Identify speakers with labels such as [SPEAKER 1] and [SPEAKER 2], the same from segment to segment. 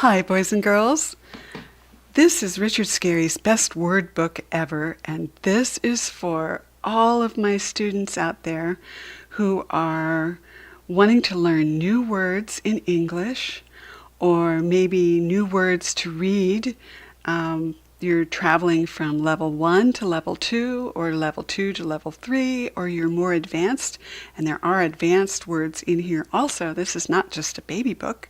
[SPEAKER 1] Hi, boys and girls. This is Richard Scarrys' best word book ever, and this is for all of my students out there who are wanting to learn new words in English or maybe new words to read. You're traveling from level 1 to level 2 or level 2 to level 3, or you're more advanced, and there are advanced words in here also. This is not just a baby book.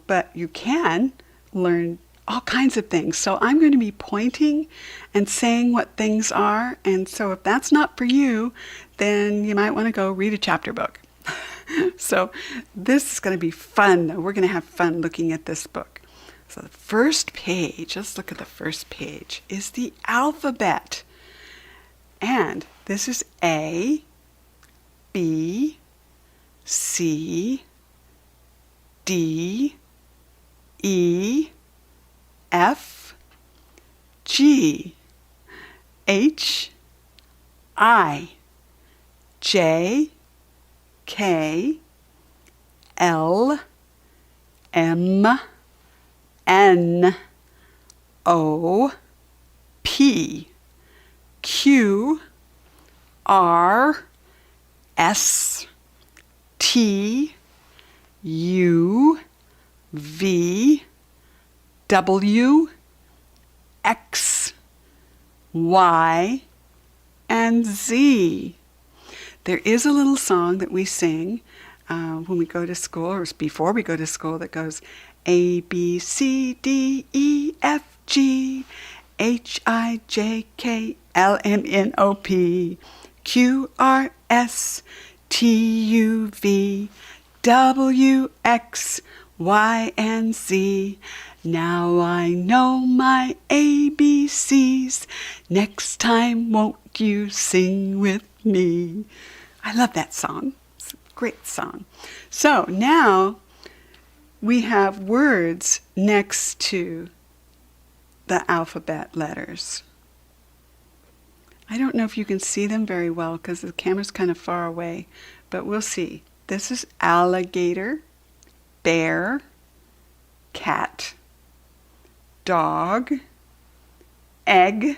[SPEAKER 1] But you can learn all kinds of things. So I'm going to be pointing and saying what things are. And so if that's not for you, then you might want to go read a chapter book. So this is going to be fun. We're going to have fun looking at this book. So the first page, let's look at the first page, is the alphabet. And this is A, B, C, D, E, F, G, H, I, J, K, L, M, N, O, P, Q, R, S, T, U, V, W, X, Y, and Z. There is a little song that we sing when we go to school, or before we go to school, that goes A, B, C, D, E, F, G, H, I, J, K, L, M, N, O, P, Q, R, S, T, U, V, W, X, Y, and Z. Now I know my ABCs. Next time, won't you sing with me? I love that song. It's a great song. So now we have words next to the alphabet letters. I don't know if you can see them very well because the camera's kind of far away, but we'll see. This is alligator, bear, cat, dog, egg,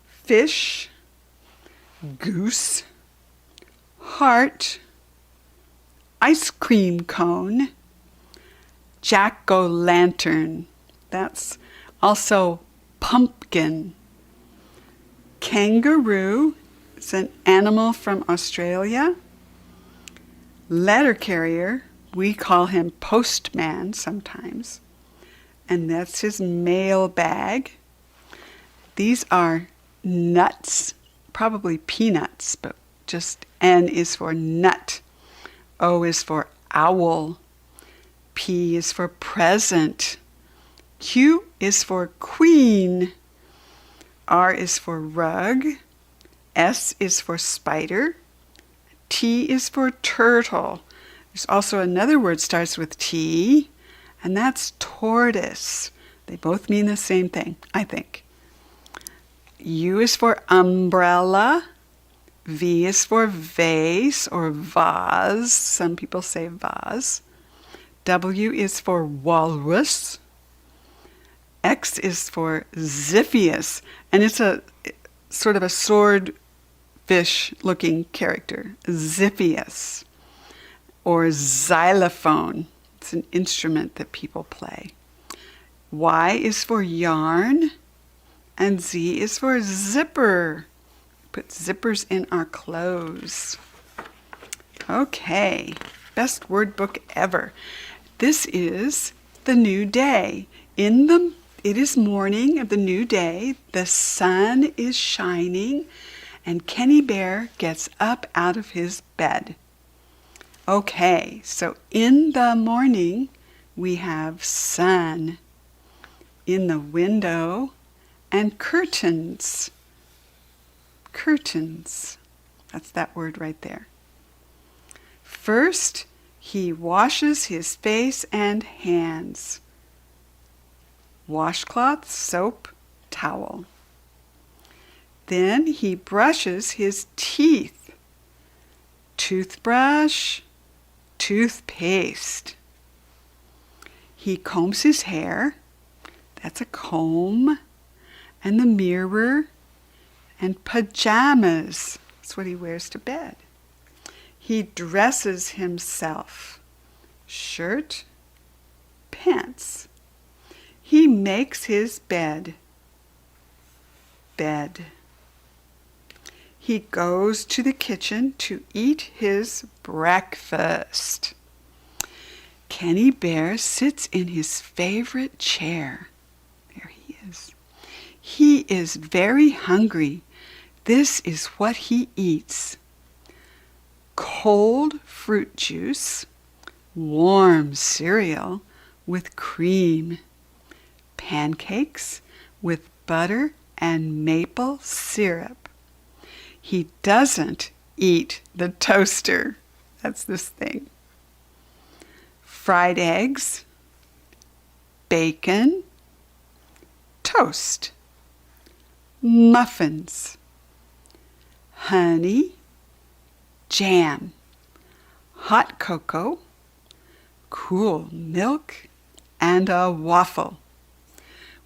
[SPEAKER 1] fish, goose, heart, ice cream cone, jack-o'-lantern. That's also pumpkin. Kangaroo, it's an animal from Australia. Letter carrier, we call him postman sometimes, and that's his mail bag. These are nuts, probably peanuts, but just N is for nut. O is for owl. P is for present. Q is for queen. R is for rug. S is for spider. T is for turtle. There's also another word starts with T, and that's tortoise. They both mean the same thing, I think. U is for umbrella. V is for vase or vase. Some people say vase. W is for walrus. X is for Ziphius, and it's a sort of a swordfish-looking character, Ziphius, or xylophone. It's an instrument that people play. Y is for yarn, and Z is for zipper. Put zippers in our clothes. Okay, best word book ever. This is the new day. It is morning of the new day. The sun is shining, and Kenny Bear gets up out of his bed. Okay, so in the morning, we have sun in the window and curtains. Curtains. That's that word right there. First, he washes his face and hands. Washcloth, soap, towel. Then he brushes his teeth. Toothbrush, toothpaste. He combs his hair. That's a comb. And the mirror. And pajamas. That's what he wears to bed. He dresses himself. Shirt, pants. He makes his bed. Bed. He goes to the kitchen to eat his breakfast. Kenny Bear sits in his favorite chair. There he is. He is very hungry. This is what he eats. Cold fruit juice, warm cereal with cream, pancakes with butter and maple syrup. He doesn't eat the toaster. That's this thing. Fried eggs, bacon, toast, muffins, honey, jam, hot cocoa, cool milk, and a waffle.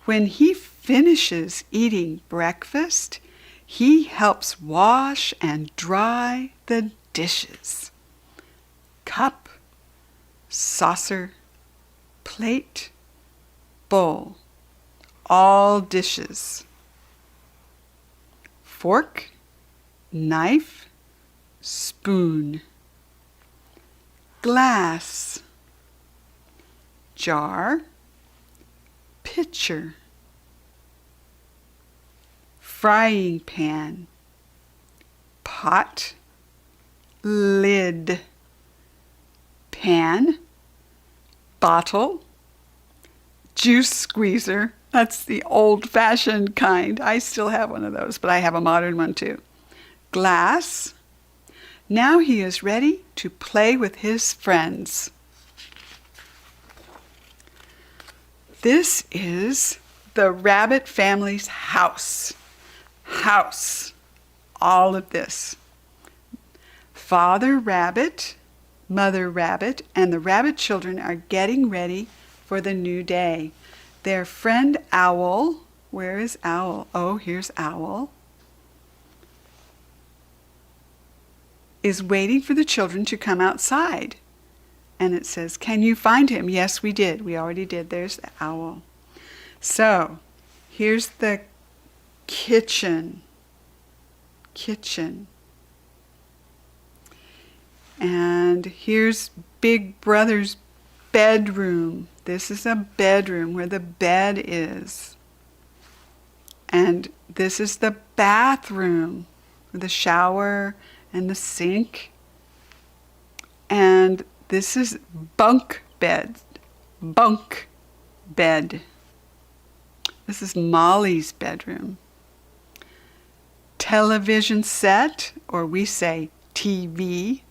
[SPEAKER 1] When he finishes eating breakfast, he helps wash and dry the dishes. Cup, saucer, plate, bowl, all dishes. Fork, knife, spoon, glass, jar, pitcher, frying pan, pot, lid, pan, bottle, juice squeezer. That's the old-fashioned kind. I still have one of those, but I have a modern one too. Glass. Now he is ready to play with his friends. This is the rabbit family's house. House. All of this. Father Rabbit, Mother Rabbit, and the rabbit children are getting ready for the new day. Their friend Owl, where is Owl? Oh, here's Owl, is waiting for the children to come outside. And it says, can you find him? Yes, we did. We already did. There's the Owl. So, here's the kitchen. Kitchen. And here's Big Brother's bedroom. This is a bedroom where the bed is. And this is the bathroom with the shower and the sink. And this is bunk bed. Bunk bed. This is Molly's bedroom. Television set, or we say TV.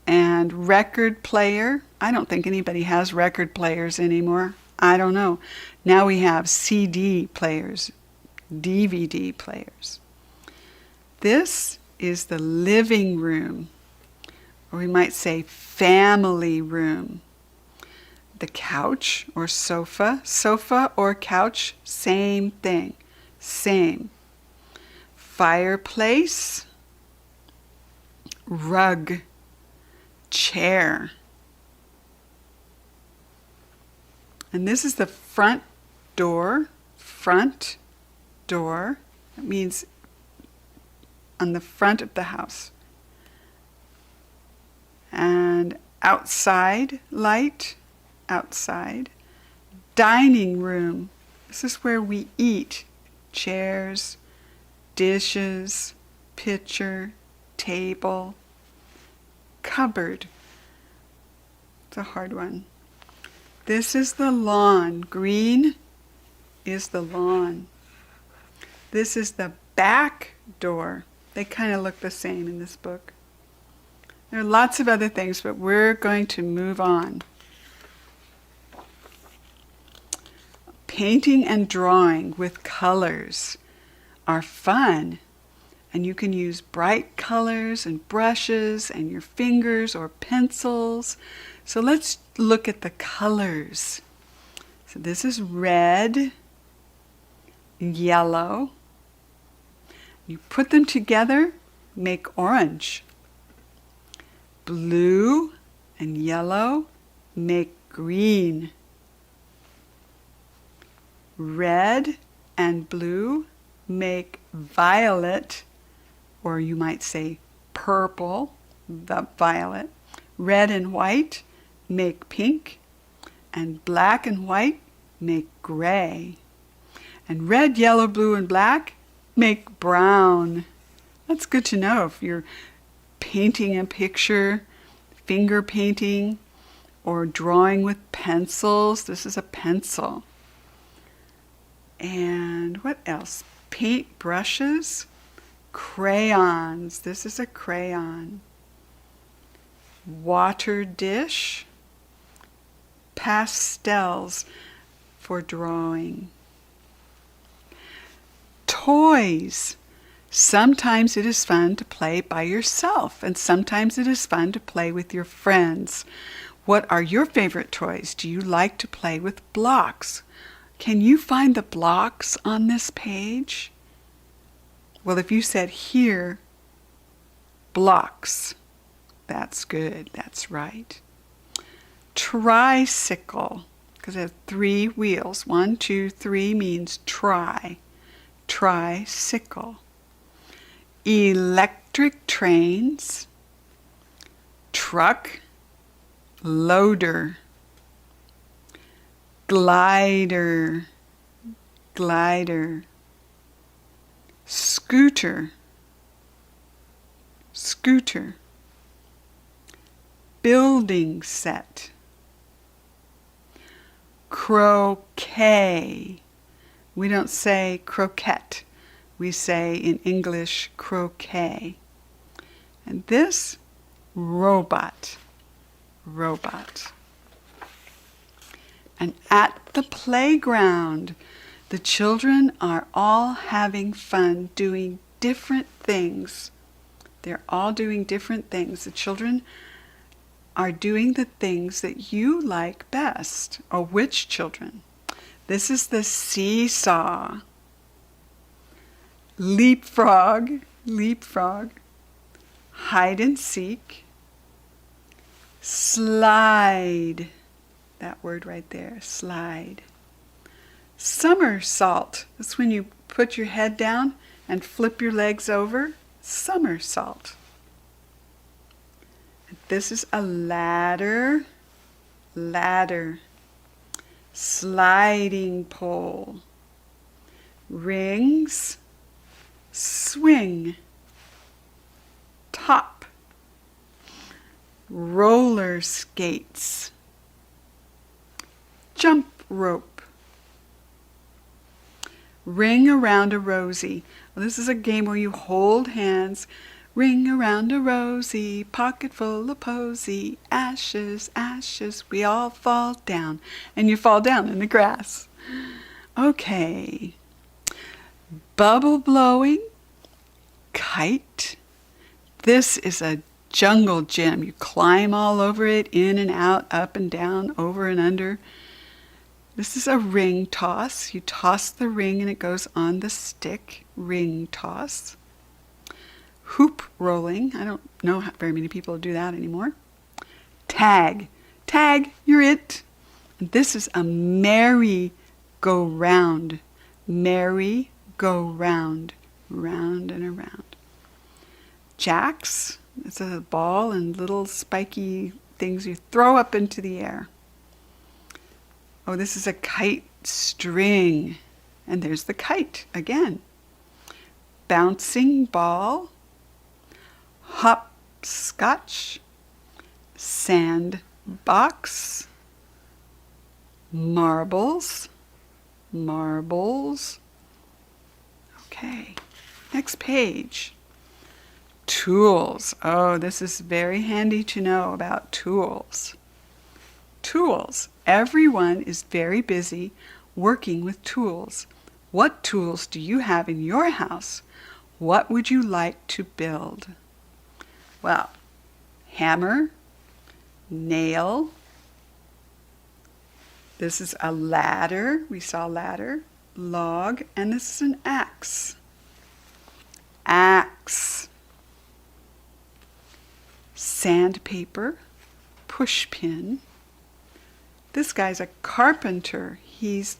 [SPEAKER 1] And record player. I don't think anybody has record players anymore. I don't know. Now we have CD players, DVD players. This is the living room, or we might say family room. The couch or sofa. Sofa or couch, same thing. Same. Fireplace. Rug. Chair. And this is the front door. Front door. It means on the front of the house. And outside light. Outside. Dining room. This is where we eat. Chairs, dishes, pitcher, table. Cupboard. It's a hard one. This is the lawn. Green is the lawn. This is the back door. They kind of look the same in this book. There are lots of other things, but we're going to move on. Painting and drawing with colors are fun. And you can use bright colors and brushes and your fingers or pencils. So let's look at the colors. So this is red, yellow. You put them together, make orange. Blue and yellow make green. Red and blue make violet, or you might say purple, the violet. Red and white make pink, and black and white make gray. And red, yellow, blue, and black make brown. That's good to know if you're painting a picture, finger painting, or drawing with pencils. This is a pencil. And what else? Paint brushes, crayons. This is a crayon. Water dish, pastels for drawing. Toys. Sometimes it is fun to play by yourself, and sometimes it is fun to play with your friends. What are your favorite toys? Do you like to play with blocks? Can you find the blocks on this page? Well, if you said here, blocks, that's good, that's right. Tricycle, because it has 3 wheels. 1, 2, 3 means try. Tricycle. Electric trains, truck, loader, glider, scooter, building set, croquet. We don't say croquette. We say in English croquet. And this, robot. And at the playground, the children are all having fun doing different things. They're all doing different things. The children are doing the things that you like best. Oh, which children? This is the seesaw. Leapfrog, hide and seek, slide, that word right there, slide. Somersault, that's when you put your head down and flip your legs over, somersault. This is a ladder, sliding pole, rings, swing, top, roller skates, jump rope, ring around a rosy. Well, this is a game where you hold hands. Ring around a rosy, pocket full of posy, ashes, ashes, we all fall down. And you fall down in the grass. Okay. Bubble blowing, kite. This is a jungle gym. You climb all over it, in and out, up and down, over and under. This is a ring toss. You toss the ring and it goes on the stick. Ring toss. Hoop rolling. I don't know how very many people do that anymore. Tag. Tag, you're it. And this is a merry-go-round. Merry-go-round. Round and around. Jacks. It's a ball and little spiky things you throw up into the air. Oh, this is a kite string. And there's the kite again. Bouncing ball. Hopscotch, sandbox, marbles. Okay, next page. Tools. Oh, this is very handy to know about tools. Tools. Everyone is very busy working with tools. What tools do you have in your house? What would you like to build? Well, hammer, nail. This is a ladder. We saw ladder, log, and this is an axe. Axe. Sandpaper, pushpin. This guy's a carpenter. He's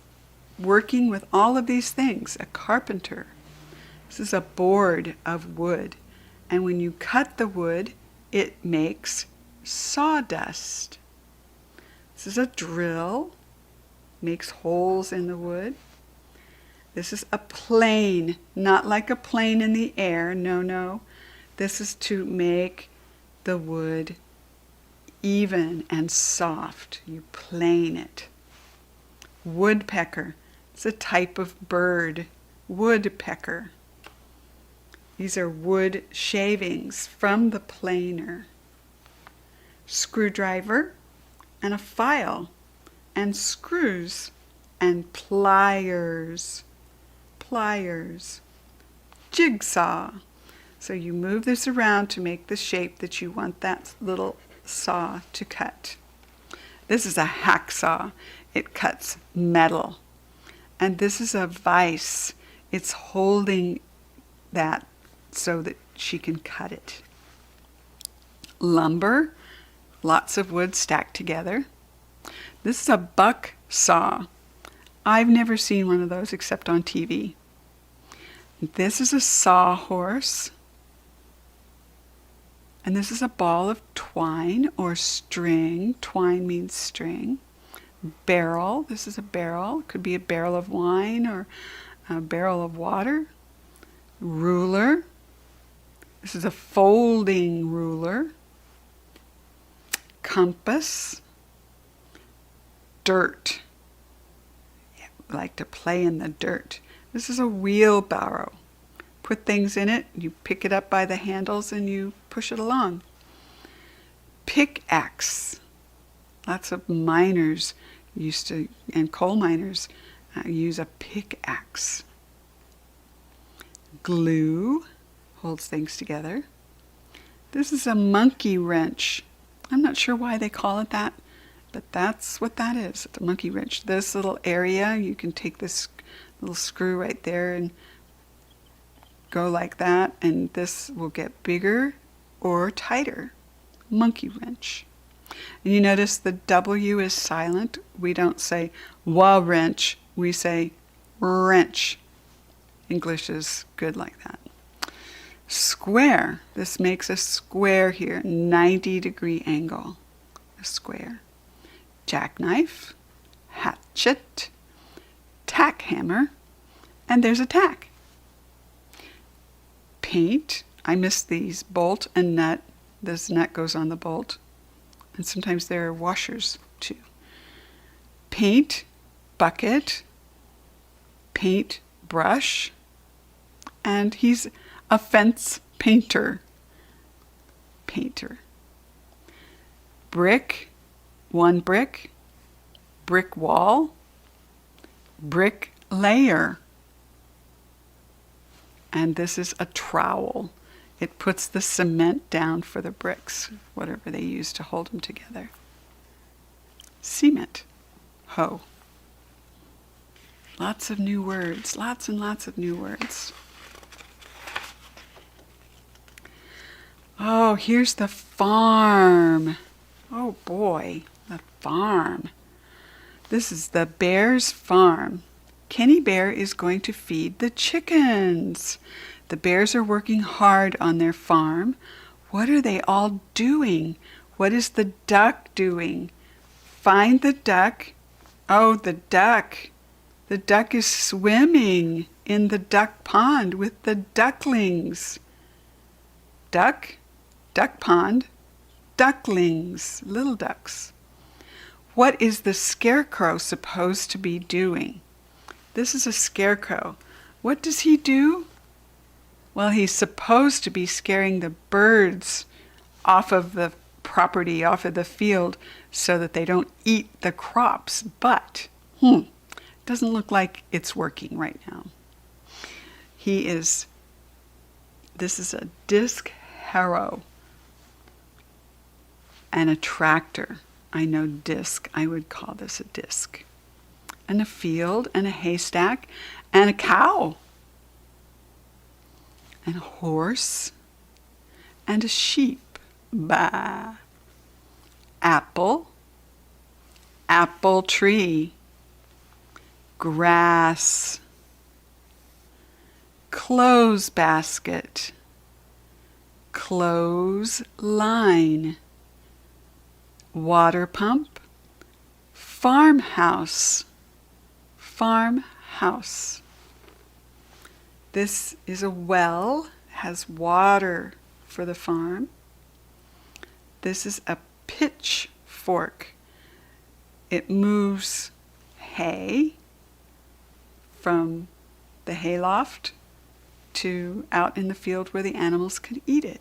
[SPEAKER 1] working with all of these things, a carpenter. This is a board of wood. And when you cut the wood, it makes sawdust. This is a drill, makes holes in the wood. This is a plane, not like a plane in the air, no. This is to make the wood even and soft. You plane it. Woodpecker, it's a type of bird, woodpecker. These are wood shavings from the planer. Screwdriver and a file and screws and pliers. Pliers. Jigsaw. So you move this around to make the shape that you want that little saw to cut. This is a hacksaw. It cuts metal. And this is a vise. It's holding that so that she can cut it. Lumber, lots of wood stacked together. This is a buck saw. I've never seen one of those except on TV. This is a sawhorse. And this is a ball of twine or string. Twine means string. Barrel. This is a barrel. Could be a barrel of wine or a barrel of water. Ruler. This is a folding ruler. Compass. Dirt. Yeah, I like to play in the dirt. This is a wheelbarrow. Put things in it, you pick it up by the handles and you push it along. Pickaxe. Lots of miners used to, and coal miners use a pickaxe. Glue holds things together. This is a monkey wrench. I'm not sure why they call it that, but that's what that is. It's a monkey wrench. This little area, you can take this little screw right there and go like that, and this will get bigger or tighter. Monkey wrench. And you notice the W is silent. We don't say wa wrench, we say wrench. English is good like that. Square. This makes a square here, 90-degree angle. A square. Jackknife, hatchet, tack hammer, and there's a tack. Paint. I missed these. Bolt and nut. This nut goes on the bolt. And sometimes there are washers too. Paint, bucket, paint brush, and he's a fence painter. Painter. Brick, one brick, brick wall, brick layer. And this is a trowel. It puts the cement down for the bricks, whatever they use to hold them together. Cement, hoe. Lots of new words, lots and lots of new words. Oh, here's the farm. Oh boy, the farm. This is the bear's farm. Kenny Bear is going to feed the chickens. The bears are working hard on their farm. What are they all doing? What is the duck doing? Find the duck. Oh, the duck. The duck is swimming in the duck pond with the ducklings. Duck, duck pond, ducklings, little ducks. What is the scarecrow supposed to be doing? This is a scarecrow. What does he do? Well, he's supposed to be scaring the birds off of the property, off of the field, so that they don't eat the crops. But, doesn't look like it's working right now. He is This is a disc harrow and a tractor. I know disc, I would call this a disc. And a field and a haystack and a cow and a horse and a sheep. Bah. Apple, apple tree, grass, clothes basket, clothes line, water pump, farmhouse, farmhouse. This is a well, has water for the farm. This is a pitchfork. It moves hay from the hayloft to out in the field where the animals could eat it.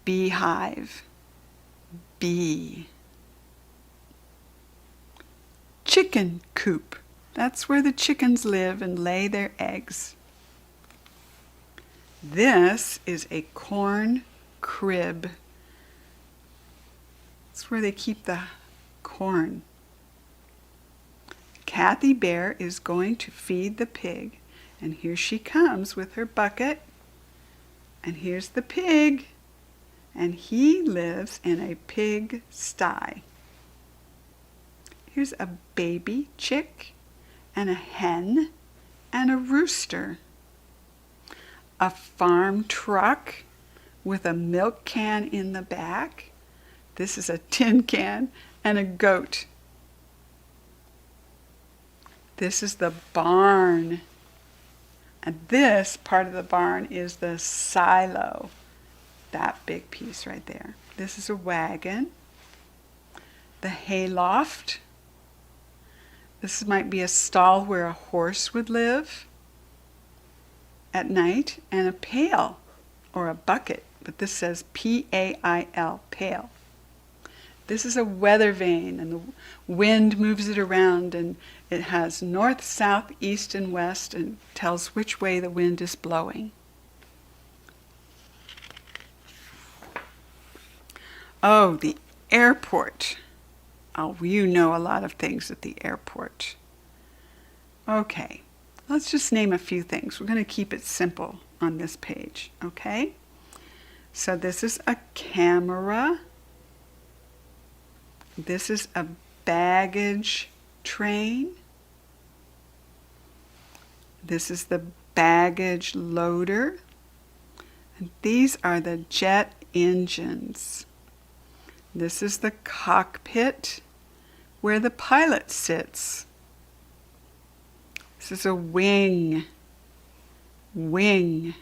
[SPEAKER 1] Beehive, bee. Chicken coop. That's where the chickens live and lay their eggs. This is a corn crib. It's where they keep the corn. Kathy Bear is going to feed the pig, and here she comes with her bucket, and here's the pig, and he lives in a pig sty. Here's a baby chick and a hen and a rooster. A farm truck with a milk can in the back. This is a tin can and a goat. This is the barn. And this part of the barn is the silo. That big piece right there. This is a wagon. The hayloft. This might be a stall where a horse would live at night. And a pail or a bucket. But this says P-A-I-L, pail. This is a weather vane, and the wind moves it around, and it has north, south, east, and west, and tells which way the wind is blowing. Oh, the airport. Oh, you know a lot of things at the airport. Okay, let's just name a few things. We're going to keep it simple on this page, okay? So this is a camera. This is a baggage train. This is the baggage loader. And these are the jet engines. This is the cockpit where the pilot sits. This is a wing. Wing.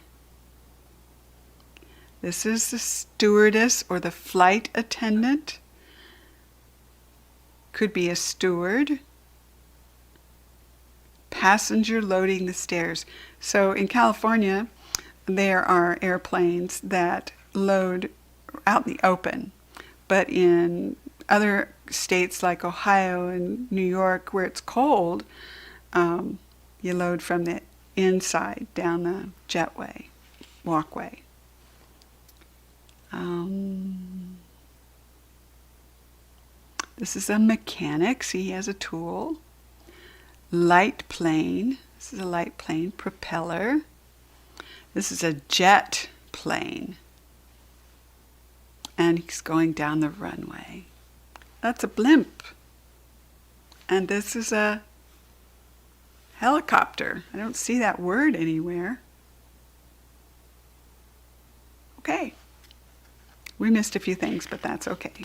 [SPEAKER 1] This is the stewardess or the flight attendant. Could be a steward. Passenger loading the stairs. So in California, there are airplanes that load out in the open. But in other states like Ohio and New York, where it's cold, you load from the inside down the jetway, walkway. This is a mechanic. See, he has a tool. Light plane. This is a light plane. Propeller. This is a jet plane. And he's going down the runway. That's a blimp. And this is a helicopter. I don't see that word anywhere. Okay. We missed a few things, but that's okay.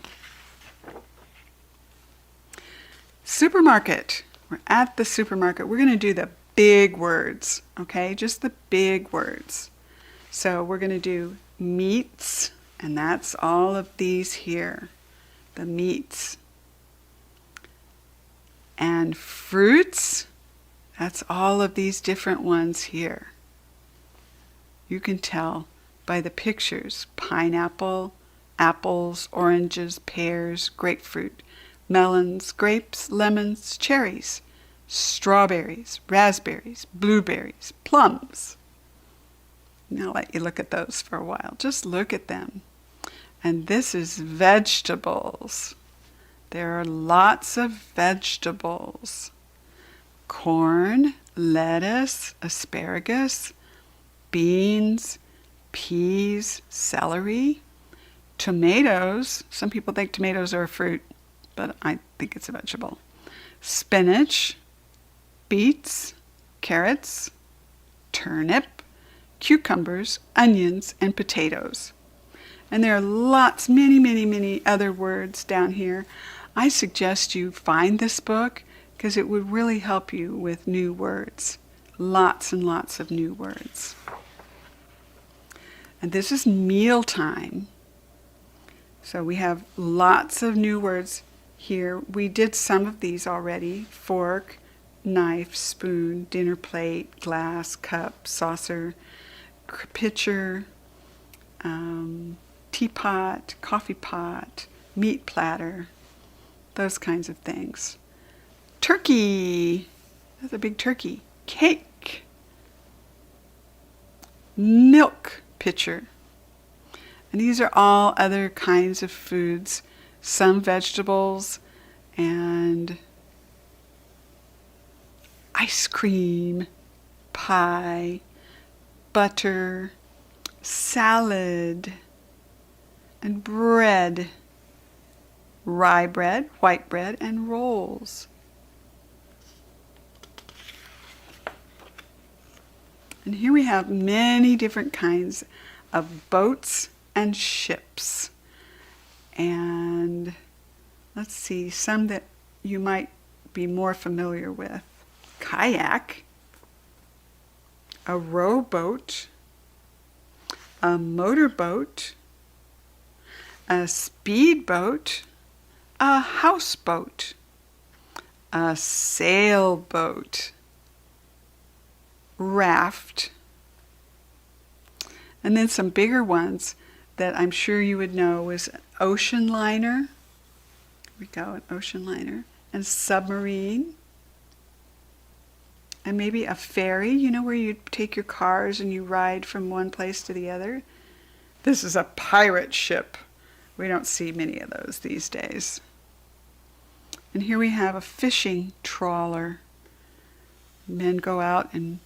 [SPEAKER 1] Supermarket. We're at the supermarket. We're going to do the big words, okay? Just the big words. So we're going to do meats, and that's all of these here, the meats. And fruits, that's all of these different ones here. You can tell by the pictures: pineapple, apples, oranges, pears, grapefruit, melons, grapes, lemons, cherries, strawberries, raspberries, blueberries, plums. And I'll let you look at those for a while. Just look at them. And this is vegetables. There are lots of vegetables. Corn, lettuce, asparagus, beans, peas, celery, tomatoes. Some people think tomatoes are a fruit, but I think it's a vegetable. Spinach, beets, carrots, turnip, cucumbers, onions, and potatoes. And there are lots, many other words down here. I suggest you find this book because it would really help you with new words. Lots and lots of new words. And this is mealtime. So we have lots of new words here. We did some of these already. Fork, knife, spoon, dinner plate, glass, cup, saucer, pitcher, teapot, coffee pot, meat platter, those kinds of things. Turkey, that's a big turkey. Cake, milk pitcher. And these are all other kinds of foods, some vegetables and ice cream, pie, butter, salad, and bread, rye bread, white bread, and rolls. And here we have many different kinds of boats and ships. And let's see, some that you might be more familiar with. Kayak, a rowboat, a motorboat, a speedboat, a houseboat, a sailboat, raft, and then some bigger ones that I'm sure you would know was an ocean liner. Here we go, an ocean liner, and submarine, and maybe a ferry, you know, where you take your cars and you ride from one place to the other. This is a pirate ship. We don't see many of those these days. And here we have a fishing trawler. Men go out, and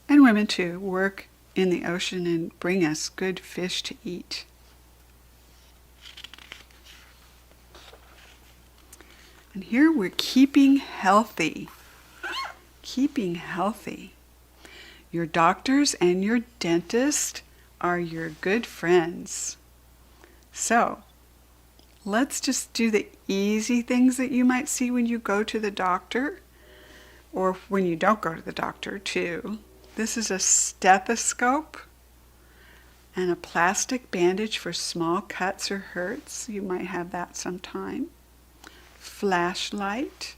[SPEAKER 1] women too, work in the ocean and bring us good fish to eat. And here we're keeping healthy. Keeping healthy. Your doctors and your dentist are your good friends. So, let's just do the easy things that you might see when you go to the doctor, or when you don't go to the doctor too. This is a stethoscope and a plastic bandage for small cuts or hurts. You might have that sometime. Flashlight.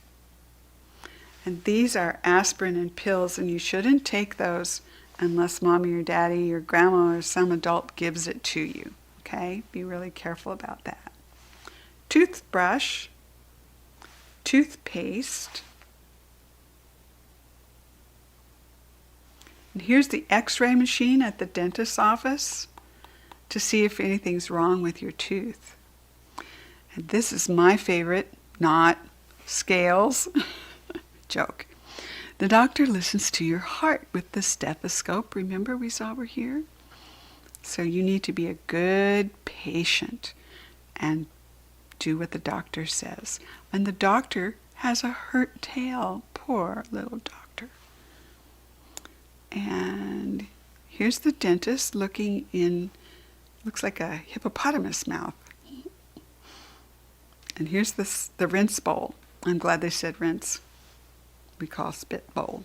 [SPEAKER 1] And these are aspirin and pills, and you shouldn't take those unless mommy or daddy or grandma or some adult gives it to you. Okay? Be really careful about that. Toothbrush, toothpaste. And here's the x-ray machine at the dentist's office to see if anything's wrong with your tooth. And this is my favorite, not scales. Joke. The doctor listens to your heart with the stethoscope. Remember we saw over here? So you need to be a good patient and do what the doctor says. And the doctor has a hurt tail. Poor little doctor. And here's the dentist looking in, looks like a hippopotamus mouth. And here's the rinse bowl. I'm glad they said rinse. We call spit bowl.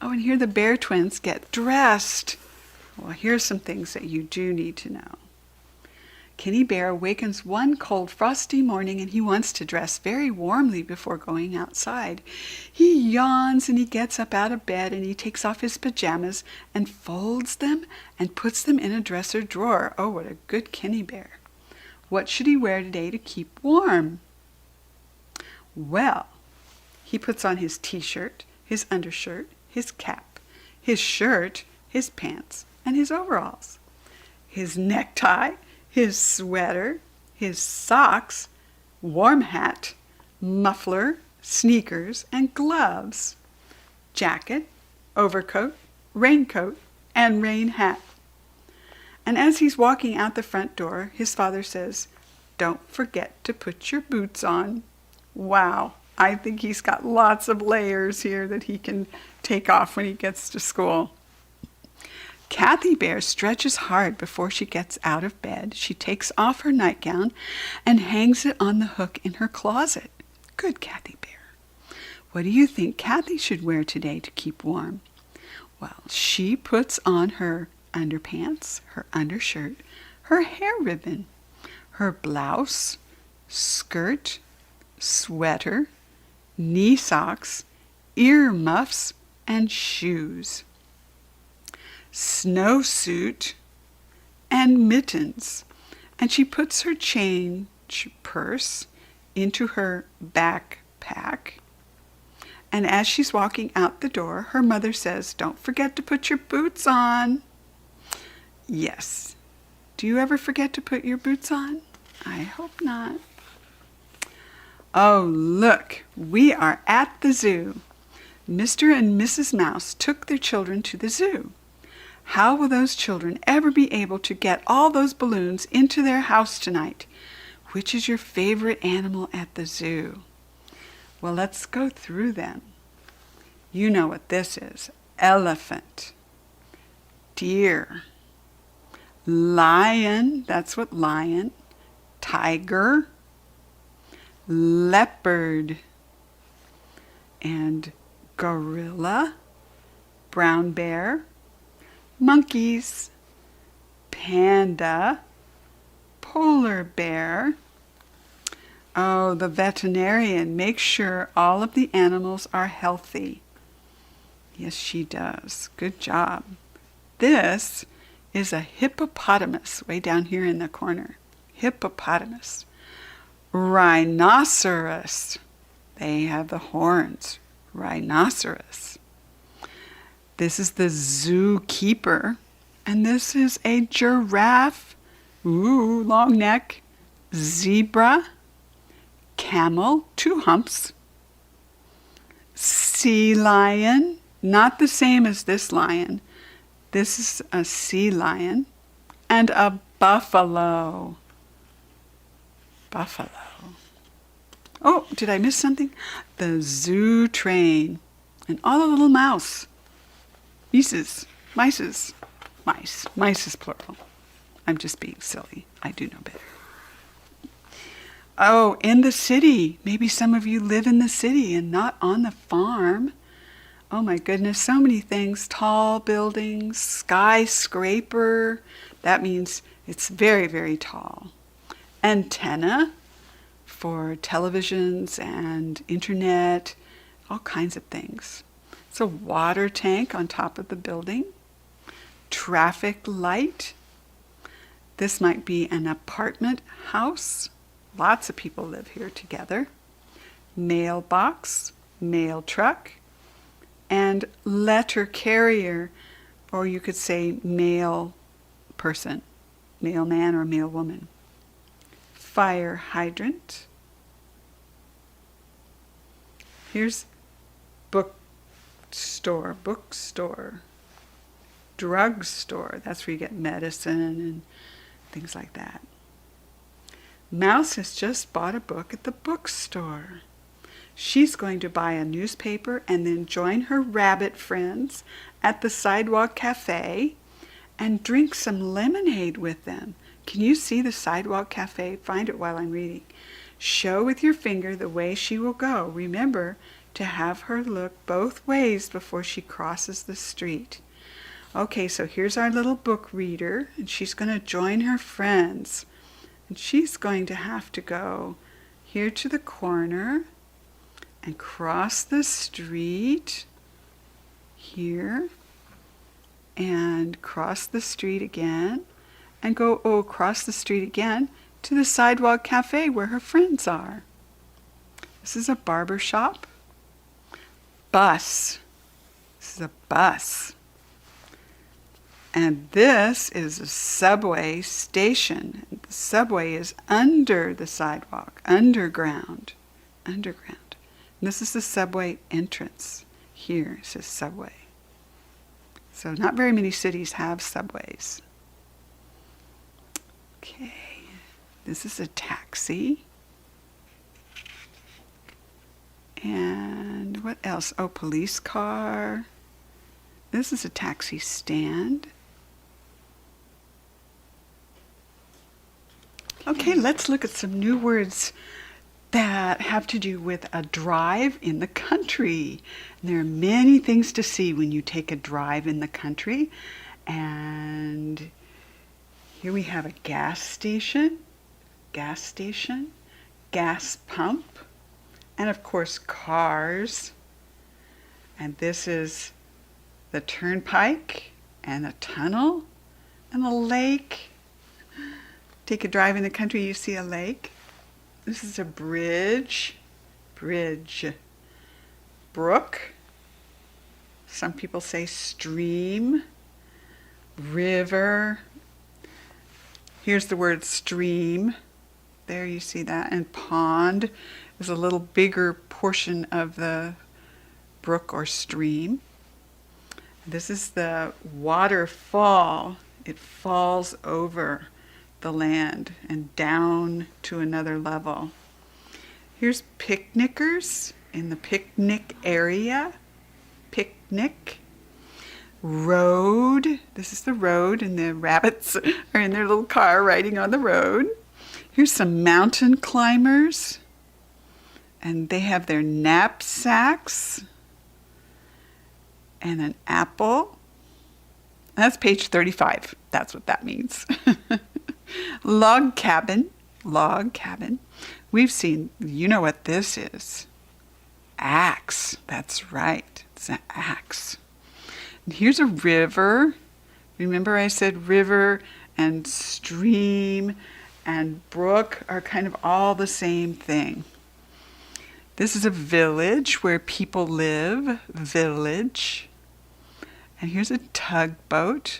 [SPEAKER 1] Oh, and here the bear twins get dressed. Well, here's some things that you do need to know. Kenny Bear awakens one cold, frosty morning, and he wants to dress very warmly before going outside. He yawns and he gets up out of bed and he takes off his pajamas and folds them and puts them in a dresser drawer. Oh, what a good Kenny Bear. What should he wear today to keep warm? Well, he puts on his t-shirt, his undershirt, his cap, his shirt, his pants, and his overalls, his necktie, his sweater, his socks, warm hat, muffler, sneakers, and gloves, jacket, overcoat, raincoat, and rain hat. And as he's walking out the front door, his father says, "Don't forget to put your boots on." Wow, I think he's got lots of layers here that he can take off when he gets to school. Kathy Bear stretches hard before she gets out of bed. She takes off her nightgown and hangs it on the hook in her closet. Good Kathy Bear. What do you think Kathy should wear today to keep warm? Well, she puts on her underpants, her undershirt, her hair ribbon, her blouse, skirt, sweater, knee socks, ear muffs, and shoes, snowsuit, and mittens. And she puts her change purse into her backpack. And as she's walking out the door, her mother says, "Don't forget to put your boots on." Yes. Do you ever forget to put your boots on? I hope not. Oh, look, we are at the zoo. Mr. and Mrs. Mouse took their children to the zoo. How will those children ever be able to get all those balloons into their house tonight? Which is your favorite animal at the zoo? Well, let's go through them. You know what this is. Elephant, deer, lion, that's what lion, tiger, leopard, and gorilla, brown bear, monkeys, panda, polar bear. Oh, the veterinarian makes sure all of the animals are healthy. Yes, she does. Good job. This is a hippopotamus way down here in the corner. Hippopotamus. Rhinoceros. They have the horns. Rhinoceros. This is the zookeeper. And this is a giraffe. Ooh, long neck. Zebra. Camel, 2 humps. Sea lion. Not the same as this lion. This is a sea lion. And a buffalo. Buffalo. Oh, did I miss something? The zoo train. And all the little mouse. Mice. Mice is plural. I'm just being silly. I do know better. Oh, in the city. Maybe some of you live in the city and not on the farm. Oh my goodness, so many things. Tall buildings, skyscraper. That means it's very, very tall. Antenna for televisions and internet, all kinds of things. It's a water tank on top of the building. Traffic light. This might be an apartment house. Lots of people live here together. Mailbox, mail truck, and letter carrier, or you could say mail person, mailman or mailwoman. Fire hydrant. Here's bookstore, drugstore. That's where you get medicine and things like that. Mouse has just bought a book at the bookstore. She's going to buy a newspaper and then join her rabbit friends at the sidewalk cafe and drink some lemonade with them. Can you see the sidewalk cafe? Find it while I'm reading. Show with your finger the way she will go. Remember to have her look both ways before she crosses the street. Okay, so here's our little book reader, and she's going to join her friends. And she's going to have to go here to the corner and cross the street here and cross the street again and go across the street again to the sidewalk cafe where her friends are. This is a barber shop. Bus. This is a bus. And this is a subway station. The subway is under the sidewalk, underground. And this is the subway entrance. Here it says subway. So not very many cities have subways. Okay, this is a taxi. And what else? Oh, police car. This is a taxi stand. Okay, let's look at some new words that have to do with a drive in the country. And there are many things to see when you take a drive in the country. And here we have a gas station, gas pump, and of course cars. And this is the turnpike and a tunnel and a lake. Take a drive in the country, you see a lake. This is a bridge. Brook. Some people say stream. River. Here's the word stream. There you see that. And pond is a little bigger portion of the brook or stream. This is the waterfall. It falls over the land and down to another level. Here's picnickers in the picnic area. Picnic. Road. This is the road, and the rabbits are in their little car riding on the road. Here's some mountain climbers, and they have their knapsacks and an apple. That's page 35. That's what that means. Log cabin. We've seen, you know what this is. Axe. That's right. It's an axe. And here's a river. Remember I said river and stream and brook are kind of all the same thing. This is a village where people live. Village. And here's a tugboat.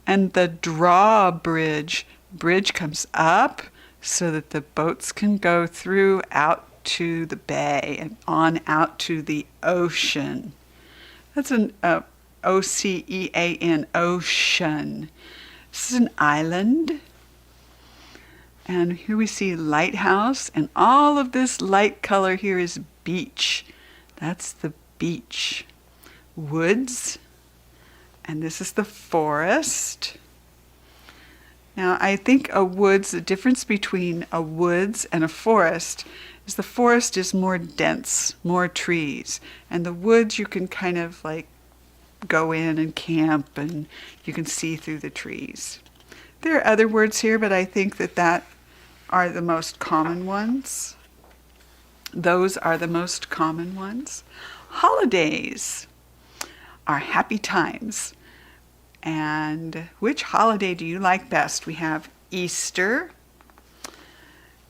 [SPEAKER 1] And the drawbridge. Bridge comes up so that the boats can go through out to the bay and on out to the ocean. That's an O-C-E-A-N, ocean. This is an island. And here we see lighthouse, and all of this light color here is beach. That's the beach. Woods, and this is the forest. Now, I think the difference between a woods and a forest is the forest is more dense, more trees. And the woods you can kind of like go in and camp and you can see through the trees. There are other words here, but I think that are the most common ones. Those are the most common ones. Holidays are happy times. And which holiday do you like best? We have Easter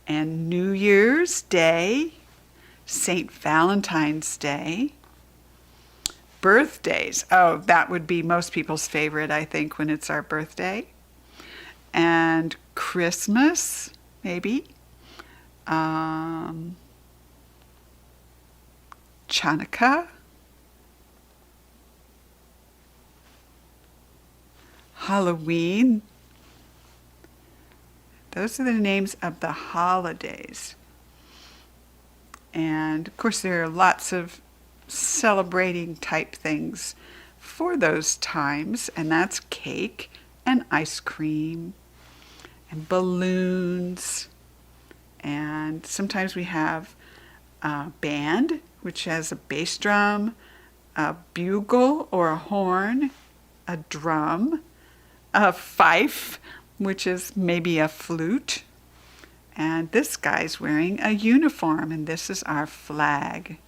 [SPEAKER 1] and New Year's Day, St. Valentine's Day, birthdays. Oh, that would be most people's favorite, I think, when it's our birthday. And Christmas, maybe. Chanukah. Halloween. Those are the names of the holidays. And of course there are lots of celebrating type things for those times, and that's cake and ice cream and balloons. And sometimes we have a band, which has a bass drum, a bugle or a horn, a drum, a fife, which is maybe a flute. And this guy's wearing a uniform, and this is our flag.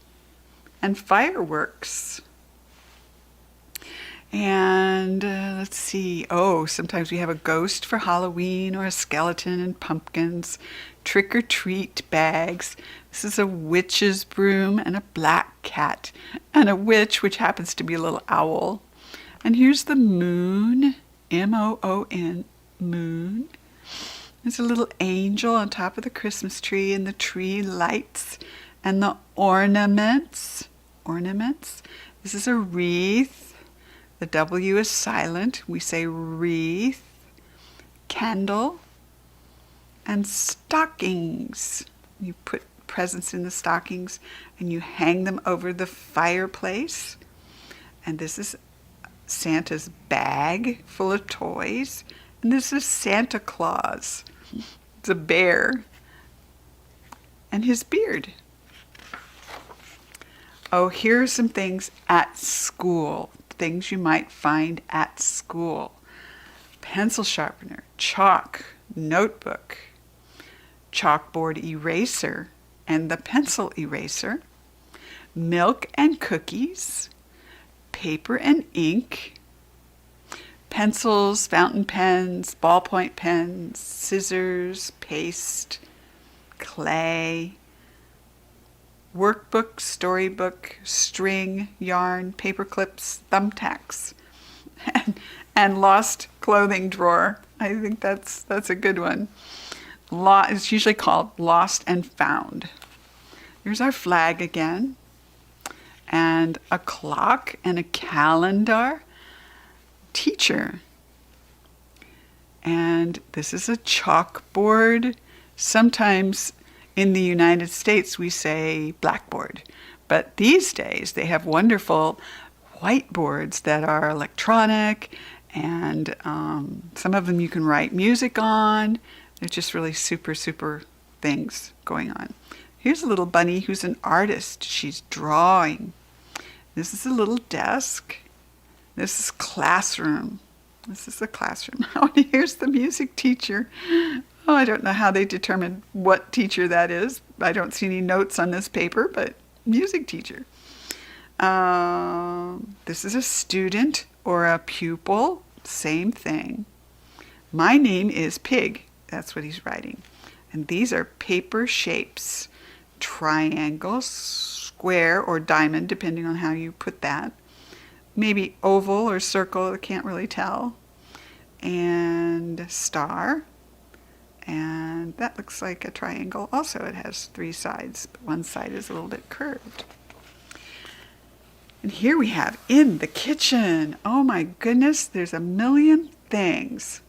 [SPEAKER 1] And fireworks. And let's see. Oh, sometimes we have a ghost for Halloween or a skeleton and pumpkins. Trick or treat bags. This is a witch's broom and a black cat and a witch, which happens to be a little owl. And here's the moon, M-O-O-N, moon. There's a little angel on top of the Christmas tree and the tree lights and the ornaments. Ornaments. This is a wreath. The W is silent. We say wreath, candle, and stockings. You put presents in the stockings and you hang them over the fireplace. And this is Santa's bag full of toys. And this is Santa Claus. It's a bear. And his beard. Oh, here are some things at school. Things you might find at school. Pencil sharpener, chalk, notebook, chalkboard eraser, and the pencil eraser, milk and cookies, paper and ink, pencils, fountain pens, ballpoint pens, scissors, paste, clay, workbook, storybook, string, yarn, paper clips, thumbtacks, and lost clothing drawer. I think that's a good one. It's usually called lost and found. Here's our flag again, and a clock and a calendar. Teacher. And this is a chalkboard. Sometimes in the United States, we say blackboard, but these days they have wonderful whiteboards that are electronic, and some of them you can write music on. They're just really super, super things going on. Here's a little bunny who's an artist. She's drawing. This is a little desk. This is classroom. This is the classroom. Oh, and here's the music teacher. Oh, I don't know how they determined what teacher that is. I don't see any notes on this paper, but music teacher. This is a student or a pupil. Same thing. My name is Pig. That's what he's writing. And these are paper shapes. Triangle, square, or diamond, depending on how you put that. Maybe oval or circle, I can't really tell. And star. And that looks like a triangle. Also, it has 3 sides, but one side is a little bit curved. And here we have in the kitchen. Oh my goodness, there's a million things.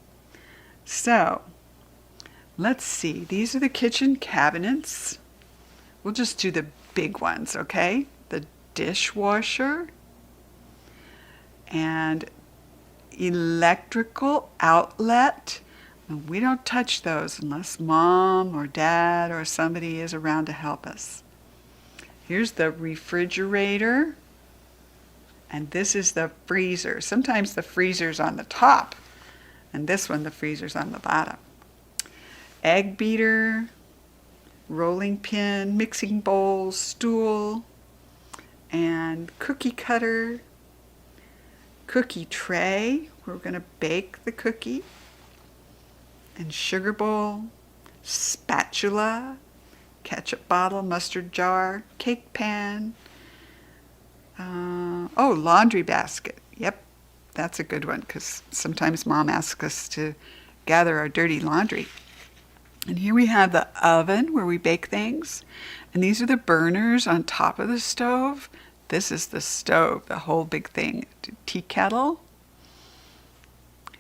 [SPEAKER 1] So, let's see. These are the kitchen cabinets. We'll just do the big ones, okay? The dishwasher and electrical outlet. We don't touch those unless mom or dad or somebody is around to help us. Here's the refrigerator, and this is the freezer. Sometimes the freezer's on the top, and this one, the freezer's on the bottom. Egg beater, rolling pin, mixing bowl, stool, and cookie cutter, cookie tray. We're going to bake the cookie. And sugar bowl, spatula, ketchup bottle, mustard jar, cake pan. Laundry basket. Yep, that's a good one because sometimes mom asks us to gather our dirty laundry. And here we have the oven where we bake things. And these are the burners on top of the stove. This is the stove, the whole big thing. Tea kettle,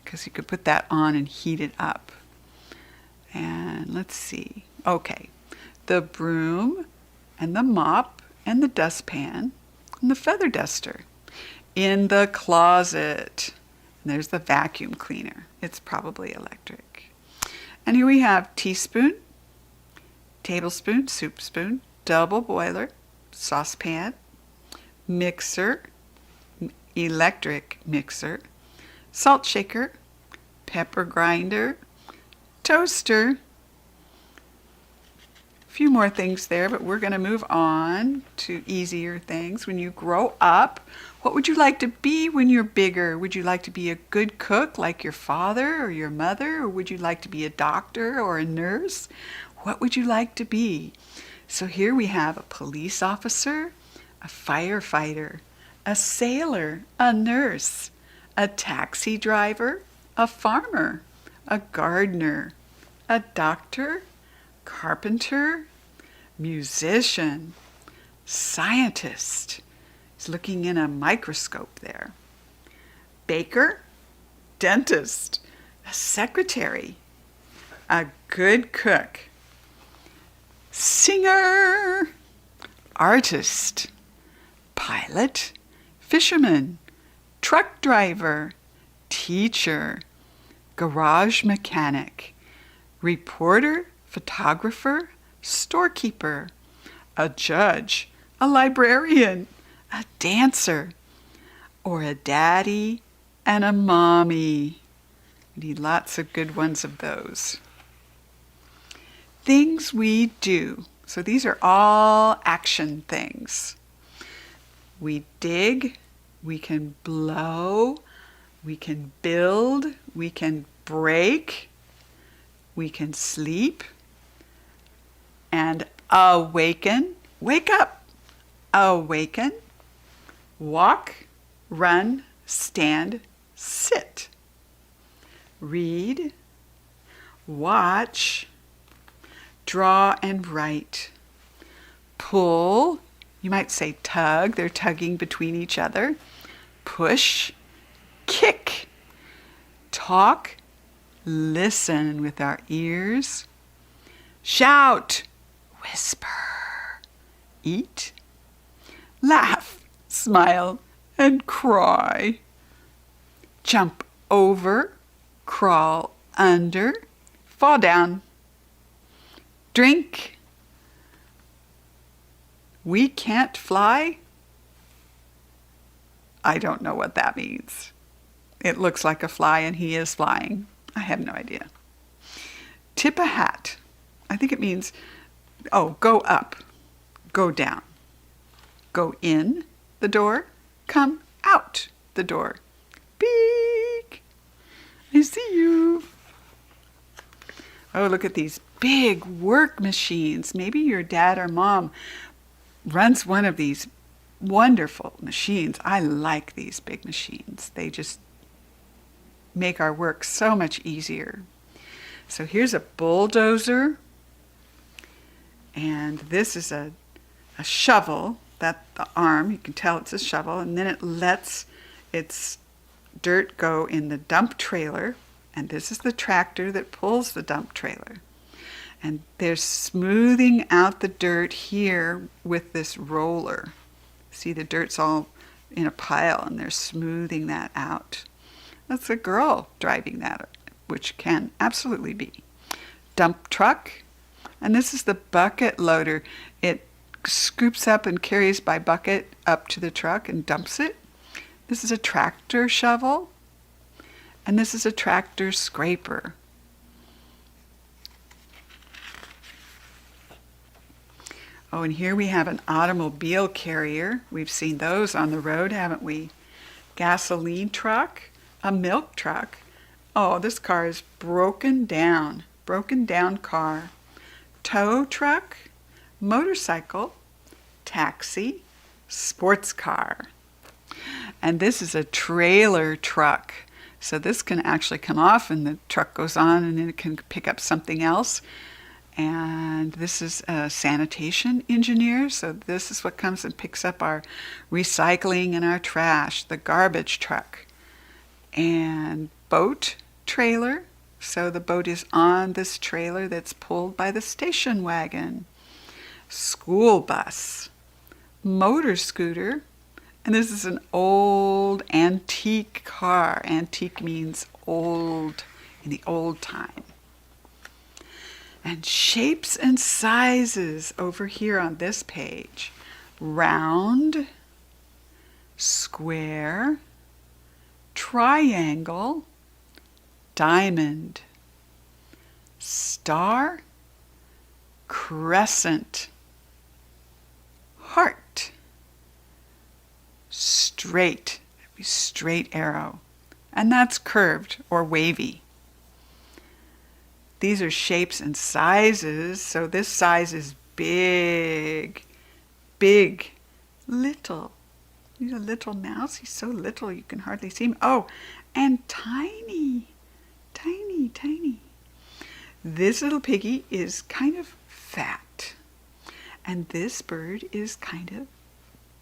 [SPEAKER 1] because you could put that on and heat it up. And let's see. Okay, the broom and the mop and the dustpan and the feather duster. In the closet, and there's the vacuum cleaner. It's probably electric. And here we have teaspoon, tablespoon, soup spoon, double boiler, saucepan, mixer, electric mixer, salt shaker, pepper grinder, toaster. A few more things there, but we're going to move on to easier things. When you grow up, What would you like to be when you're bigger? Would you like to be a good cook like your father or your mother? Or would you like to be a doctor or a nurse? What would you like to be? So here we have a police officer, a firefighter, a sailor, a nurse, a taxi driver, a farmer, a gardener, a doctor, carpenter, musician, scientist. He's looking in a microscope there. Baker, dentist, a secretary, a good cook, singer, artist, pilot, fisherman, truck driver, teacher, garage mechanic, reporter, photographer, storekeeper, a judge, a librarian, a dancer, or a daddy and a mommy. We need lots of good ones of those. Things we do. So these are all action things. We dig, we can blow, we can build, we can break, we can sleep, and awaken. Wake up, awaken, walk, run, stand, sit, read, watch, draw and write, pull, you might say tug, they're tugging between each other, push, kick, talk, listen with our ears, shout, whisper, eat, laugh, smile, and cry, jump over, crawl under, fall down, drink. We can't fly. I don't know what that means. It looks like a fly and he is flying. I have no idea. Tip a hat. I think it means, go up, go down. Go in the door, come out the door. Beak. I see you. Oh, look at these big work machines. Maybe your dad or mom runs one of these wonderful machines. I like these big machines. They just make our work so much easier. So here's a bulldozer, and this is a shovel. That the arm, you can tell it's a shovel, and then it lets its dirt go in the dump trailer, and this is the tractor that pulls the dump trailer. And they're smoothing out the dirt here with this roller. See, the dirt's all in a pile and they're smoothing that out. That's a girl driving that, which can absolutely be. Dump truck, and this is the bucket loader. It scoops up and carries by bucket up to the truck and dumps it. This is a tractor shovel, and this is a tractor scraper. Oh, and here we have an automobile carrier. We've seen those on the road, haven't we? Gasoline truck, a milk truck. Oh, this car is broken down car. Tow truck, motorcycle, taxi, sports car. And this is a trailer truck. So this can actually come off and the truck goes on and then it can pick up something else. And this is a sanitation engineer. So this is what comes and picks up our recycling and our trash, the garbage truck. And boat trailer. So the boat is on this trailer that's pulled by the station wagon. School bus, motor scooter, and this is an old antique car. Antique means old, in the old time. And shapes and sizes over here on this page. Round, square, triangle, diamond, star, crescent, heart, straight. It'd be straight arrow. And that's curved or wavy. These are shapes and sizes. So this size is big, big, little. He's a little mouse. He's so little you can hardly see him. Oh, and tiny, tiny, tiny. This little piggy is kind of fat. And this bird is kind of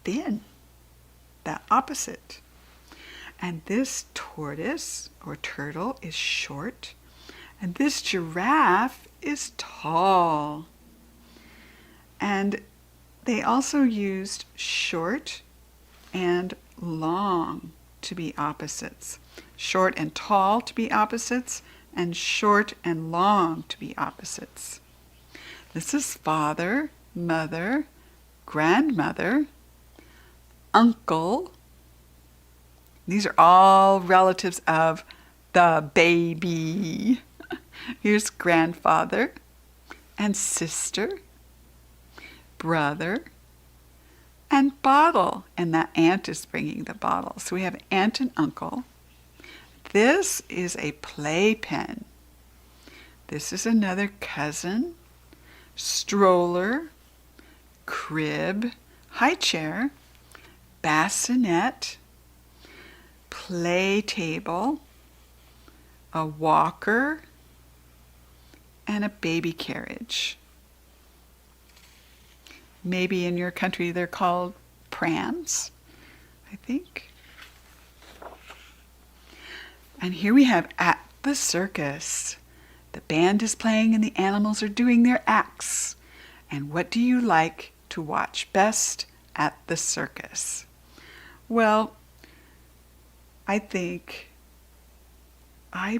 [SPEAKER 1] thin. The opposite. And this tortoise or turtle is short. And this giraffe is tall. And they also used short and long to be opposites. Short and tall to be opposites, and short and long to be opposites. This is father, mother, grandmother, uncle. These are all relatives of the baby. Here's grandfather and sister, brother, and bottle. And that aunt is bringing the bottle. So we have aunt and uncle. This is a playpen. This is another cousin, stroller, crib, high chair, bassinet, play table, a walker, and a baby carriage. Maybe in your country they're called prams, I think. And here we have at the circus. The band is playing and the animals are doing their acts. And what do you like to watch best at the circus? Well, I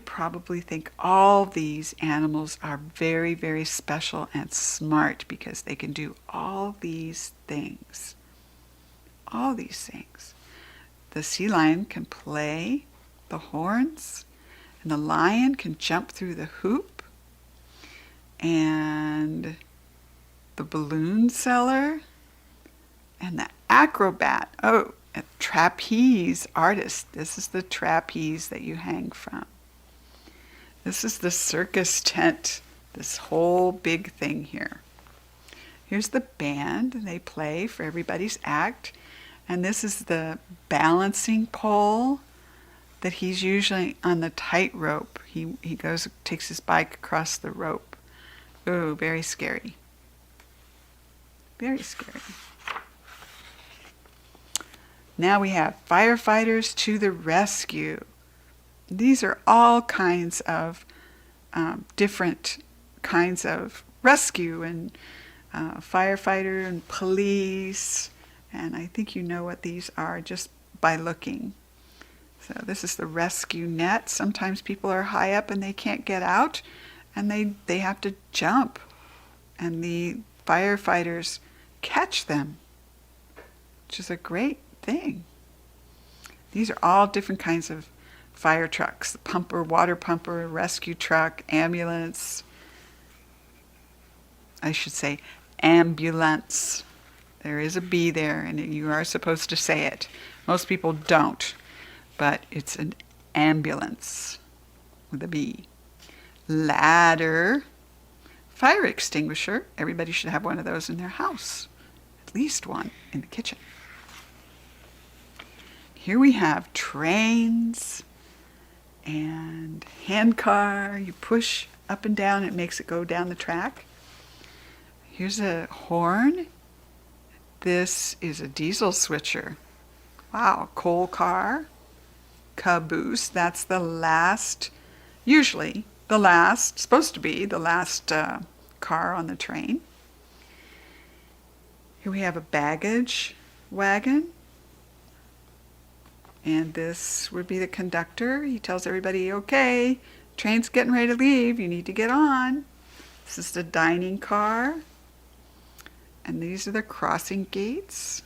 [SPEAKER 1] probably think all these animals are very, very special and smart because they can do all these things. All these things. The sea lion can play the horns, and the lion can jump through the hoop, and the balloon seller, and the acrobat. Oh, a trapeze artist. This is the trapeze that you hang from. This is the circus tent, this whole big thing here. Here's the band, and they play for everybody's act. And this is the balancing pole that he's usually on the tightrope. He takes his bike across the rope. Oh, very scary. Very scary. Now we have firefighters to the rescue. These are all kinds of different kinds of rescue and firefighter and police. And I think you know what these are just by looking. So this is the rescue net. Sometimes people are high up and they can't get out, and they have to jump. And the firefighters catch them, which is a great thing. These are all different kinds of fire trucks. The pumper, water pumper, rescue truck, ambulance. I should say ambulance. There is a B there, and you are supposed to say it. Most people don't, but it's an ambulance with a B. Ladder. Fire extinguisher. Everybody should have one of those in their house. At least one in the kitchen. Here we have trains and handcar. You push up and down, it makes it go down the track. Here's a horn. This is a diesel switcher. Wow, coal car. Caboose, that's the last, usually the last, supposed to be the last car on the train. Here we have a baggage wagon. And this would be the conductor. He tells everybody, okay, train's getting ready to leave, you need to get on. This is the dining car. And these are the crossing gates.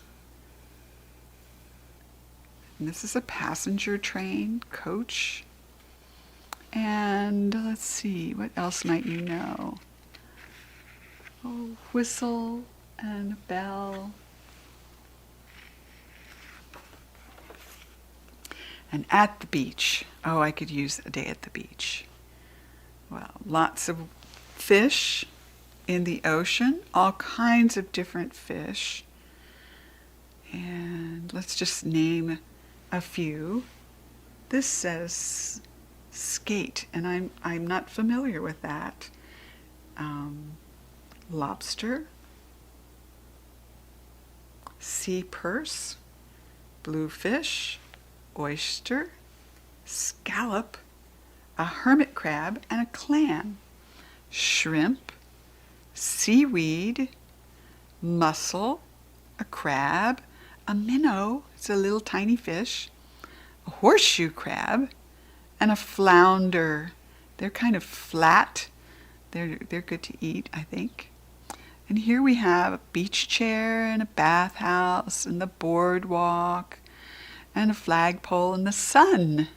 [SPEAKER 1] And this is a passenger train, coach. And let's see, what else might you know? Oh, whistle and a bell. And at the beach. Oh, I could use a day at the beach. Well, lots of fish in the ocean, all kinds of different fish. And let's just name a few. This says skate, and I'm not familiar with that. Lobster, sea purse, bluefish, oyster, scallop, a hermit crab, and a clam, shrimp, seaweed, mussel, a crab, a minnow, it's a little tiny fish, a horseshoe crab, and a flounder. They're kind of flat. They're good to eat, I think. And here we have a beach chair and a bathhouse and the boardwalk and a flagpole and the sun.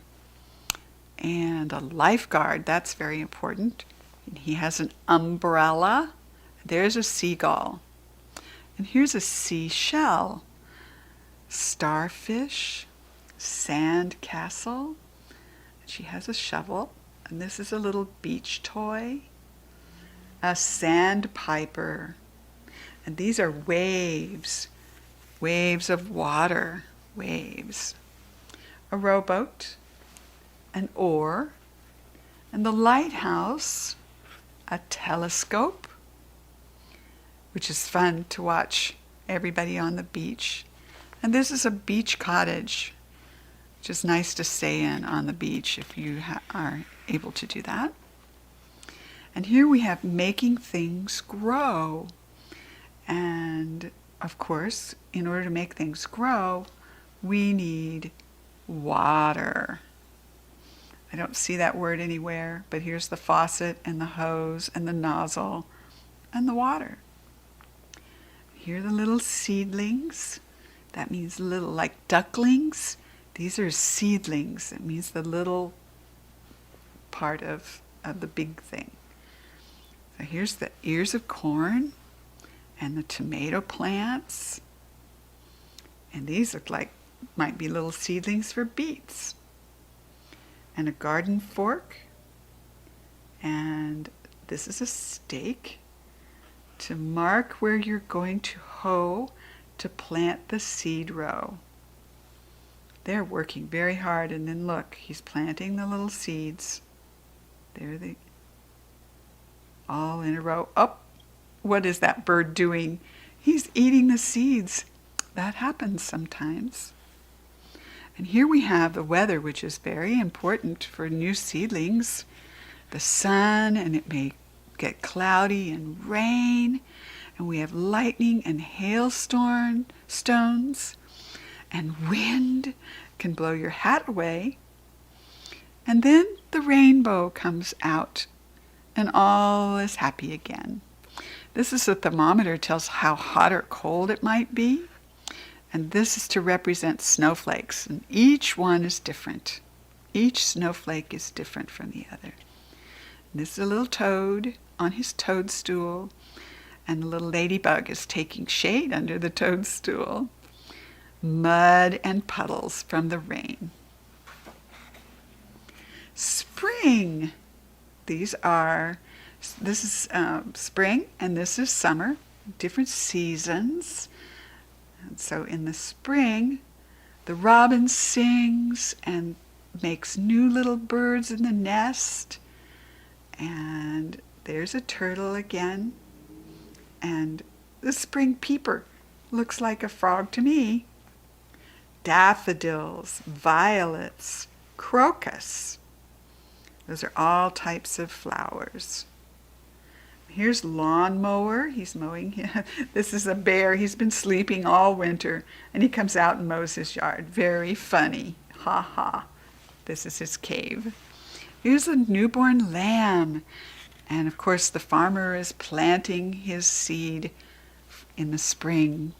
[SPEAKER 1] And a lifeguard, that's very important. And he has an umbrella. There's a seagull. And here's a seashell. Starfish, sand castle. She has a shovel. And this is a little beach toy. A sandpiper. And these are waves. Waves of water. Waves. A rowboat. An oar. And the lighthouse. A telescope, which is fun to watch everybody on the beach. And this is a beach cottage, which is nice to stay in on the beach if you are able to do that. And here we have making things grow. And of course, in order to make things grow, we need water. I don't see that word anywhere, but here's the faucet and the hose and the nozzle and the water. Here are the little seedlings. That means little, like ducklings. These are seedlings. It means the little part of the big thing. So here's the ears of corn and the tomato plants. And these look like, might be little seedlings for beets. And a garden fork. And this is a stake to mark where you're going to hoe to plant the seed row. They're working very hard, and then look, he's planting the little seeds. There they all in a row. Oh, what is that bird doing? He's eating the seeds. That happens sometimes. And here we have the weather, which is very important for new seedlings. The sun, and it may get cloudy and rain. And we have lightning and hailstones, and wind can blow your hat away. And then the rainbow comes out, and all is happy again. This is a thermometer, tells how hot or cold it might be. And this is to represent snowflakes, and each one is different. Each snowflake is different from the other. And this is a little toad on his toadstool, and the little ladybug is taking shade under the toadstool. Mud and puddles from the rain. Spring. This is spring, and this is summer, different seasons. And so in the spring, the robin sings and makes new little birds in the nest. And there's a turtle again. And the spring peeper looks like a frog to me. Daffodils, violets, crocus. Those are all types of flowers. Here's lawnmower. He's mowing. This is a bear. He's been sleeping all winter, and he comes out and mows his yard. Very funny. Ha ha. This is his cave. Here's a newborn lamb. And of course, the farmer is planting his seed in the spring.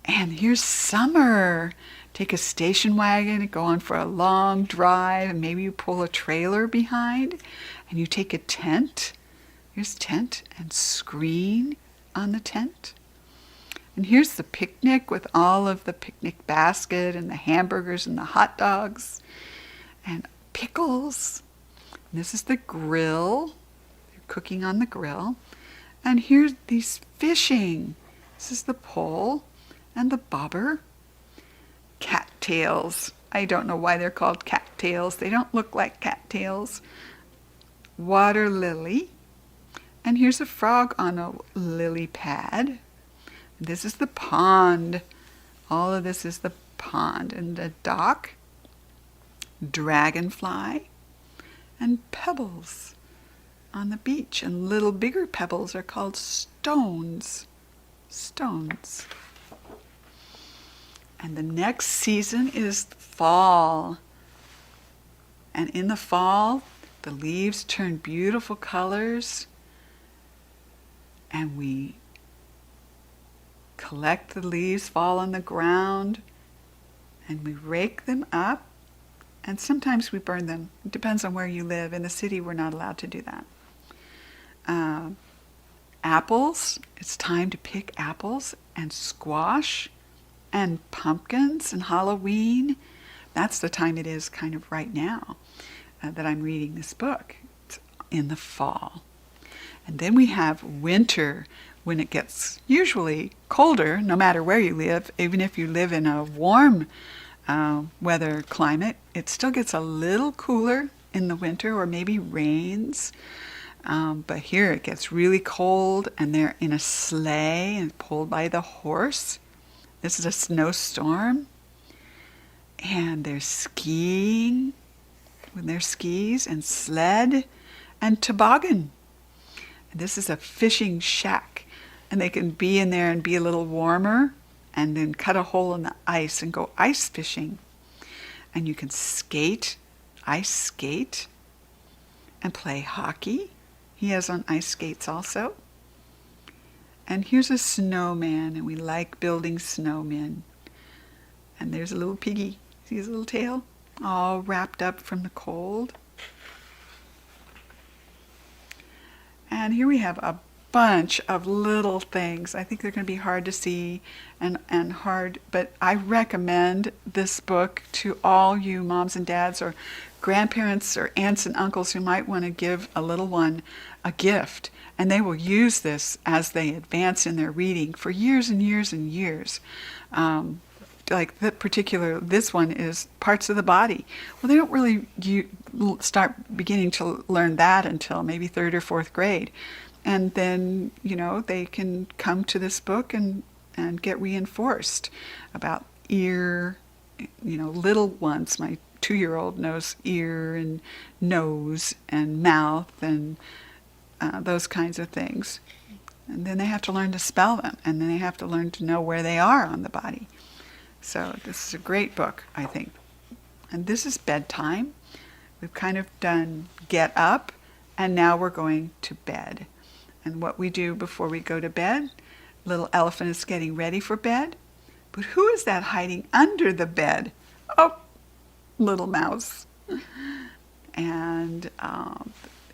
[SPEAKER 1] And here's summer. Take a station wagon and go on for a long drive, and maybe you pull a trailer behind, and you take a tent. Here's tent and screen on the tent. And here's the picnic with all of the picnic basket and the hamburgers and the hot dogs and pickles. And this is the grill. They're cooking on the grill. And here's these fishing. This is the pole and the bobber. Cattails. I don't know why they're called cattails. They don't look like cattails. Water lily. And here's a frog on a lily pad. This is the pond. All of this is the pond. And the dock. Dragonfly. And pebbles on the beach. And little bigger pebbles are called stones. Stones. And the next season is fall. And in the fall, the leaves turn beautiful colors. And we collect the leaves, fall on the ground, and we rake them up. And sometimes we burn them. It depends on where you live. In the city, we're not allowed to do that. Apples. It's time to pick apples and squash and pumpkins and Halloween. That's the time it is kind of right now that I'm reading this book. It's in the fall. And then we have winter, when it gets usually colder, no matter where you live. Even if you live in a warm weather climate, it still gets a little cooler in the winter, or maybe rains. But here it gets really cold, and they're in a sleigh and pulled by the horse. This is a snowstorm. And they're skiing with their skis and sled and toboggan. And this is a fishing shack. And they can be in there and be a little warmer and then cut a hole in the ice and go ice fishing. And you can skate, ice skate, and play hockey. He has on ice skates also. And here's a snowman, and we like building snowmen. And there's a little piggy. See his little tail? All wrapped up from the cold. And here we have a bunch of little things. I think they're going to be hard to see and hard, but I recommend this book to all you moms and dads or grandparents or aunts and uncles who might want to give a little one a gift. And they will use this as they advance in their reading for years and years and years. Like this one is parts of the body. Well, they don't really start beginning to learn that until maybe 3rd or 4th grade. And then, they can come to this book and get reinforced about ear, little ones. My 2-year-old knows ear and nose and mouth and those kinds of things. And then they have to learn to spell them, and then they have to learn to know where they are on the body. So this is a great book, I think. And this is bedtime. We've kind of done get up, and now we're going to bed. And what we do before we go to bed, little elephant is getting ready for bed. But who is that hiding under the bed? Oh, little mouse. And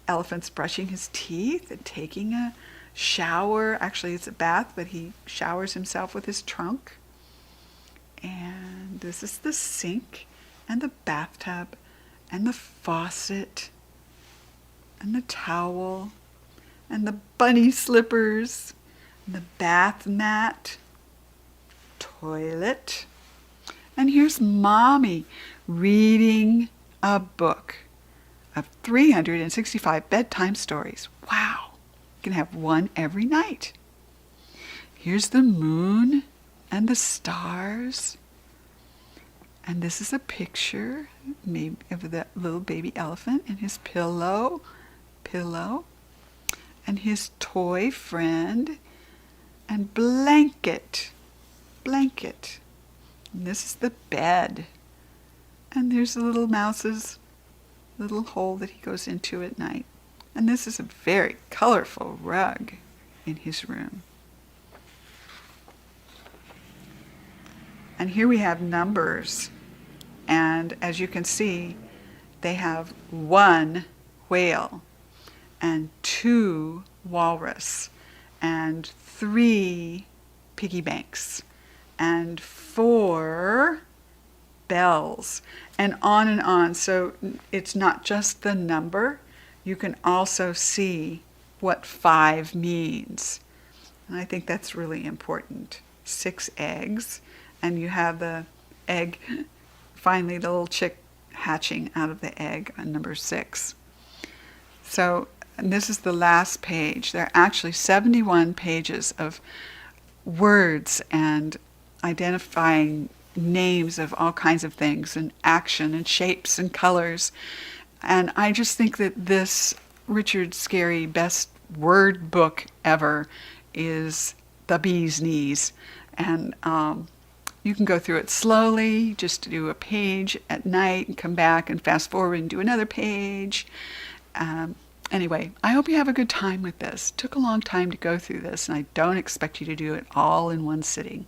[SPEAKER 1] elephant's brushing his teeth and taking a shower. Actually, it's a bath, but he showers himself with his trunk. And this is the sink and the bathtub and the faucet and the towel and the bunny slippers and the bath mat, toilet. And here's Mommy reading a book of 365 bedtime stories. Wow, you can have one every night. Here's the moon and the stars. And this is a picture maybe of the little baby elephant and his pillow, and his toy friend, and blanket. And this is the bed. And there's the little mouse's little hole that he goes into at night. And this is a very colorful rug in his room. And here we have numbers. And as you can see, they have 1 whale and 2 walrus and 3 piggy banks, and 4 bells, and on and on. So it's not just the number. You can also see what 5 means. And I think that's really important. 6 eggs, and you have the egg, finally the little chick hatching out of the egg on number 6. So, and this is the last page. There are actually 71 pages of words and identifying names of all kinds of things and action and shapes and colors. And I just think that this Richard Scarry best word book ever is The Bee's Knees. And you can go through it slowly, just to do a page at night and come back and fast forward and do another page. Anyway, I hope you have a good time with this. It took a long time to go through this, and I don't expect you to do it all in one sitting.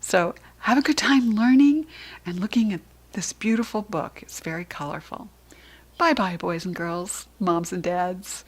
[SPEAKER 1] So have a good time learning and looking at this beautiful book. It's very colorful. Bye-bye, boys and girls, moms and dads.